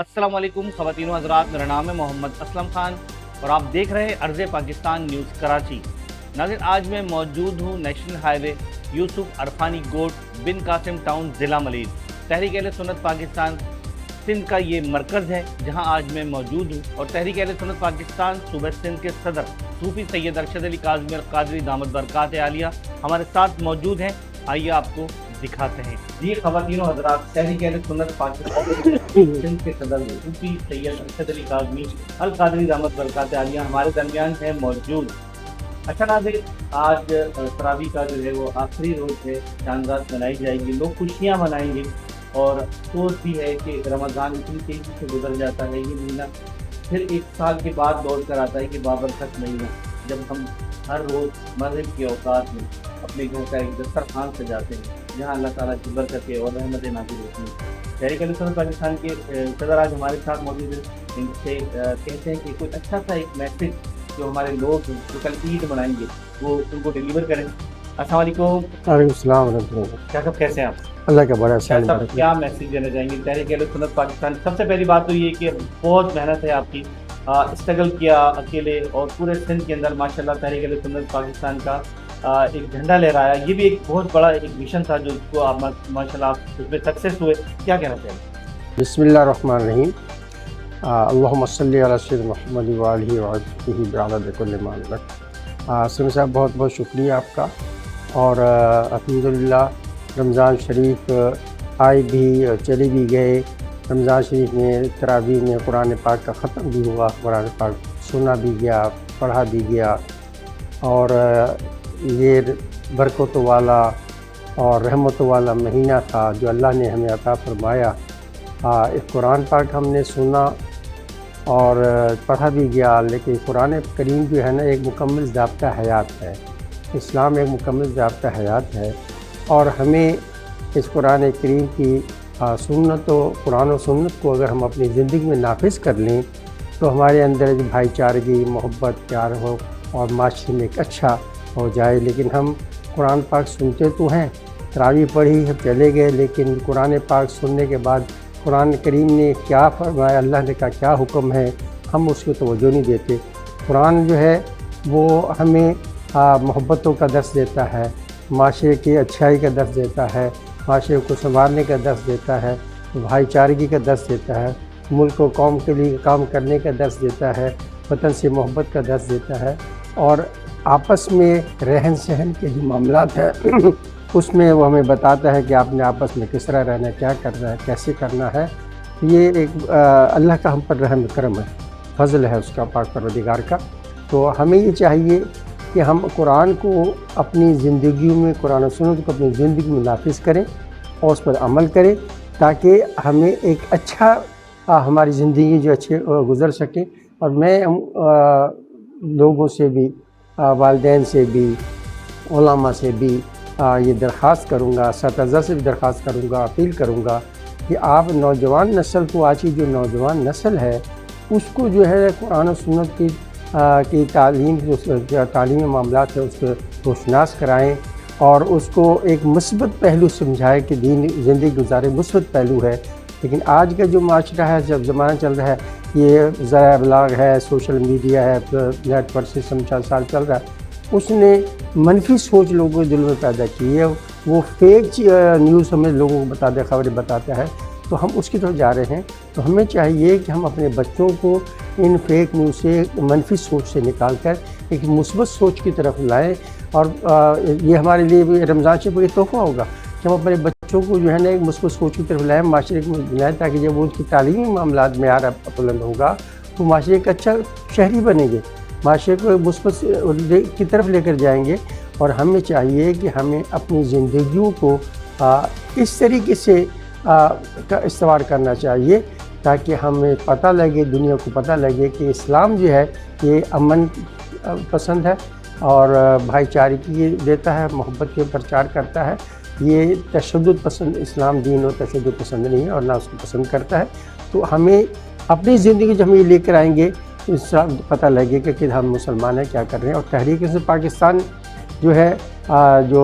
अस्सलाम वालेकुम ख़वातीन व हज़रात, मेरा नाम है मोहम्मद असलम ख़ान और आप देख रहे हैं अर्ज़ पाकिस्तान न्यूज़ कराची। नाज़रीन, आज मैं मौजूद हूँ नेशनल हाईवे यूसुफ अरफानी गोट बिन कासिम टाउन ज़िला मलीद। तहरीक अहले सुन्नत पाकिस्तान सिंध का ये मरकज़ है जहाँ आज मैं मौजूद हूँ और तहरीक अहले सुन्नत पाकिस्तान सूबे सिंध के सदर सूफी सैयद अरशद अली काज़मी अल क़ादरी दामत बरक़ात आलिया हमारे साथ मौजूद हैं। आइए आपको दिखाते हैं। जी ख़वातीन व हज़रात, तहरीक अहले सुन्नत पाकिस्तान सिंध के सदर सूफी सैयद अरशद अली काज़मी अल क़ादरी दामत बरक़ात आलिया हमारे दरमियान है मौजूद। अच्छा नाज़रीन, आज तरावी का जो है वो आखिरी रोज़ है, चांद रात मनाई जाएगी, लोग खुशियाँ मनाएंगे और सोच भी है कि रमज़ान इतनी तेज़ी से गुजर जाता है, ये महीना फिर एक साल के बाद दौड़ कर आता है कि बाबरकत महीना, जब हम हर रोज़ मग़रिब के औक़ात में अपने घर का एक दस्तरखान सजाते हैं जहाँ अल्लाह ताला की बरकतें और रहमतें नाज़िल होती हैं। तहरीक अहले सुन्नत पाकिस्तान के सदर आज हमारे साथ मौजूद हैं। इनसे कहते हैं कि कोई अच्छा सा एक मैसेज जो हमारे लोग जो कल ईद मनाएंगे वो उनको डिलीवर करें। अस्सलाम वालेकुम। वालेकुम सलाम व रहमतुल्लाह। क्या सब कैसे हैं आप? अल्लाह का बड़ा क्या सब क्या मैसेज देना चाहेंगे तहरीक अहले सुन्नत पाकिस्तान? सबसे पहली बात तो ये कि बहुत मेहनत है आपकी, स्ट्रगल किया अकेले और पूरे सिंध के अंदर माशाल्लाह तहरीक अहले सुन्नत पाकिस्तान का एक झंडा लहराया। ये भी एक बहुत बड़ा एक मिशन था जो उसको आप माशाल्लाह आप उसमें सक्सेस हुए। क्या कहना चाहेंगे? बिस्मिल्लाहिर्रहमानिर्रहीम। अल्लाहुम्मा सल्ली अला सय्यिदिना मुहम्मद व आलिहि व अस्हाबिहि बिअदद कुल्लि मा लक। समी साहब, बहुत बहुत शुक्रिया आपका। और अल्हम्दुलिल्लाह रमज़ान शरीफ आए भी और चले भी गए। रमज़ान शरीफ में तरावी में कुरान पाक का ख़त्म भी हुआ, कुरान पाक सुना भी गया, पढ़ा भी गया और ये बरकतों वाला और रहमतों वाला महीना था जो अल्लाह ने हमें अता फरमाया। इस कुरान पाक हमने सुना और पढ़ा भी गया, लेकिन कुरान करीम जो है ना एक मुकम्मल ज़ाब्ता हयात है। इस्लाम एक मुकम्मल ज़ाब्ता हयात है और हमें इस कुरान करीम की सुन्नत कुरान और सुन्नत को अगर हम अपनी ज़िंदगी में नाफिज कर लें तो हमारे अंदर भाईचारगी, मोहब्बत, प्यार हो और माशरे में एक अच्छा हो जाए। लेकिन हम कुरान पाक सुनते तो हैं, तरावी पढ़ी है, चले गए, लेकिन कुरान पाक सुनने के बाद कुरान करीम ने क्या फरमाया, अल्लाह ने का क्या हुक्म है, हम उसको तवज्जो नहीं देते। कुरान जो है वो हमें मोहब्बतों का दर्स देता है, माशरे की अच्छाई का दर्स देता है, माशरे को संभालने का दर्स देता है, भाईचारगी का दर्स देता है, मुल्क और कौम के लिए काम करने का दर्स देता है, वतन से मोहब्बत का दर्स देता है और आपस में रहन सहन के जो मामलात है उसमें वो हमें बताता है कि आपने आपस में किस तरह रहना है, क्या करना है, कैसे करना है। ये एक अल्लाह का हम पर रहम करम है, फजल है उसका, पाक परवरदिगार का। तो हमें ये चाहिए कि हम कुरान को अपनी ज़िंदगी में, कुरान और सुन्नत को अपनी ज़िंदगी में नाफिज करें और उस पर अमल करें ताकि हमें एक अच्छा हमारी ज़िंदगी जो अच्छे गुज़र सके। और मैं लोगों से भी, वालिदैन से भी, उलमा से भी ये दरख्वास्त करूँगा, असतिज़ा से भी दरख्वास्त करूँगा, अपील करूँगा कि आप नौजवान नस्ल को, आज की जो नौजवान नस्ल है उसको जो है कुरान और सुन्नत की तालीम, जो तालीमी मामलात है उसको रोशनास कराएँ और उसको एक मुस्बत पहलू समझाएँ कि दीन ज़िंदगी गुजारे मुस्बत पहलू है। लेकिन आज का जो माशरा है, जब ज़माना चल रहा है, ये ज़राए इब्लाग है, सोशल मीडिया है, नेट पर सिस्टम 4 साल चल रहा है, उसने मनफी सोच लोगों के दिल में पैदा की है। वो फेक न्यूज़ हमें लोगों को बताते, खबरें बताता है, तो हम उसकी तरफ जा रहे हैं। तो हमें चाहिए कि हम अपने बच्चों को इन फेक न्यूज़ से, मनफी सोच से निकाल कर एक मुस्बत सोच की तरफ लाएँ। और ये हमारे लिए भी रमज़ान शरीफ का तोहफ़ा होगा कि हम अपने बच्चों को जो है ना एक मुस्बत सोच की तरफ लाएँ, माशरे को लाएँ, ताकि जब वो उनकी तालीमी मामलात में बुलंद होगा तो माशरे का अच्छा शहरी बनेंगे, माशरे को मुस्बत की तरफ लेकर जाएंगे। और हमें चाहिए कि हमें अपनी ज़िंदगियों को इस तरीके से का इस्तेमाल करना चाहिए ताकि हमें पता लगे, दुनिया को पता लगे कि इस्लाम जो है ये अमन पसंद है और भाईचारगी देता है, मोहब्बत के प्रचार करता है। ये तशद्दुद पसंद इस्लाम दीन और तशद्दुद पसंद नहीं है और ना उसको पसंद करता है। तो हमें अपनी ज़िंदगी जब हम ये लेकर आएंगे तो इसका पता लगेगा कि हम मुसलमान हैं, क्या कर रहे हैं। और तहरीक से पाकिस्तान जो है जो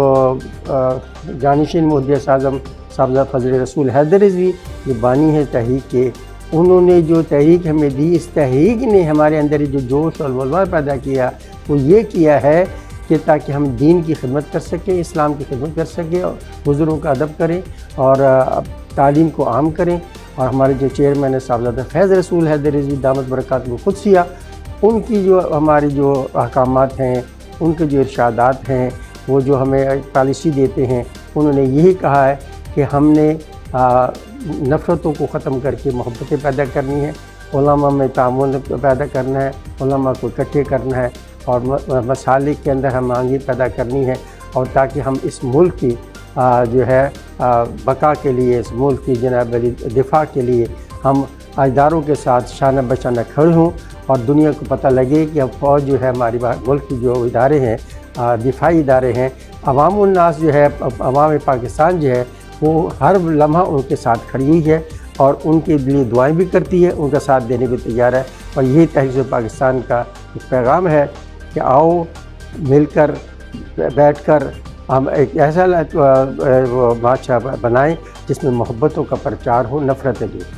जानिशीन मुहद्दिस आज़म साहबज़ादा फजल रसूल हैदर रिज़वी ये बानी है तहरीक के, انہوں نے جو تحریک ہمیں دی، اس تحریک نے ہمارے اندر جو جوش اور ولولہ پیدا کیا وہ یہ کیا ہے کہ تاکہ ہم دین کی خدمت کر سکیں، اسلام کی خدمت کر سکیں، اور بزرگوں کا ادب کریں اور تعلیم کو عام کریں. اور ہمارے جو چیئرمین ہے صاحبزادہ فیض رسول حیدر رضوی دامت برکاتہ القدسیہ، ان کی جو ہماری جو احکامات ہیں، ان کے جو ارشادات ہیں، وہ جو ہمیں پالیسی دیتے ہیں، انہوں نے یہی کہا ہے کہ ہم نے نفرتوں کو ختم کر کے محبتیں پیدا کرنی ہے، علماء میں تعاون پیدا کرنا ہے، علماء کو اکٹھے کرنا ہے اور مسالک کے اندر ہم آہنگی پیدا کرنی ہے، اور تاکہ ہم اس ملک کی جو ہے بقا کے لیے، اس ملک کی جناب علی دفاع کے لیے ہم اداروں کے ساتھ شانہ بشانہ کھڑے ہوں، اور دنیا کو پتہ لگے کہ اب فوج جو ہے ہماری ملک کی جو ادارے ہیں، دفاعی ادارے ہیں، عوام الناس جو ہے، عوام پاکستان جو ہے وہ ہر لمحہ ان کے ساتھ کھڑی ہوئی ہے اور ان کے لیے دعائیں بھی کرتی ہے، ان کا ساتھ دینے بھی تیار ہے. اور یہی تحریک پاکستان کا ایک پیغام ہے کہ آؤ مل کر بیٹھ کر ہم ایک ایسا معاشرہ بنائیں جس میں محبتوں کا پرچار ہو، نفرتیں دور.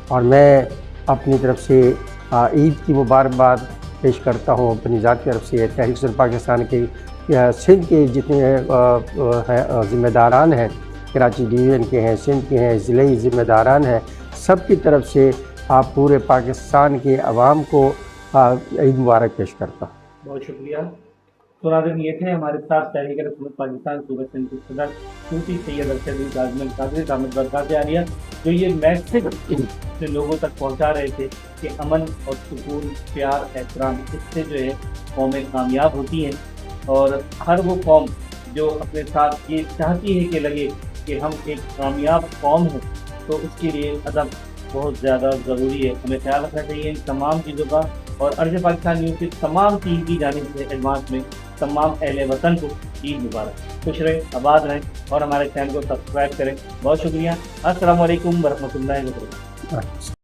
اور میں اپنی طرف سے عید کی مبارکباد پیش کرتا ہوں اپنی ذات کی طرف سے. تحریک پاکستان کے سندھ کے جتنے ذمہ داران ہیں، کراچی ڈویژن کے ہیں، سندھ کے ہیں، ضلعی ذمہ داران ہیں، سب کی طرف سے آپ پورے پاکستان کے عوام کو عید مبارک پیش کرتا ہوں. بہت شکریہ. تو ناظرین، یہ تھے ہمارے ساتھ تحریک رسالت پاکستان صوبہ سندھ کے صدر صوفی سید ارشد اعظم قادری دامت برکاتہ عالیہ، جو یہ میسج سے لوگوں تک پہنچا رہے تھے کہ امن اور سکون، پیار، احترام، اس سے جو ہے قومیں کامیاب ہوتی ہیں. اور ہر وہ قوم جو اپنے ساتھ یہ چاہتی ہے کہ لگے کہ ہم ایک کامیاب قوم ہوں، تو اس کے لیے ادب بہت زیادہ ضروری ہے. ہمیں خیال رکھنا چاہیے ان تمام چیزوں کا. اور عرض پاکستان نیوز کی تمام ٹیم کی جانب سے ایڈوانس میں تمام اہل وطن کو عید مبارک. خوش رہیں، آباد رہیں اور ہمارے چینل کو سبسکرائب کریں. بہت شکریہ. السلام علیکم ورحمۃ اللہ وبرکاتہ.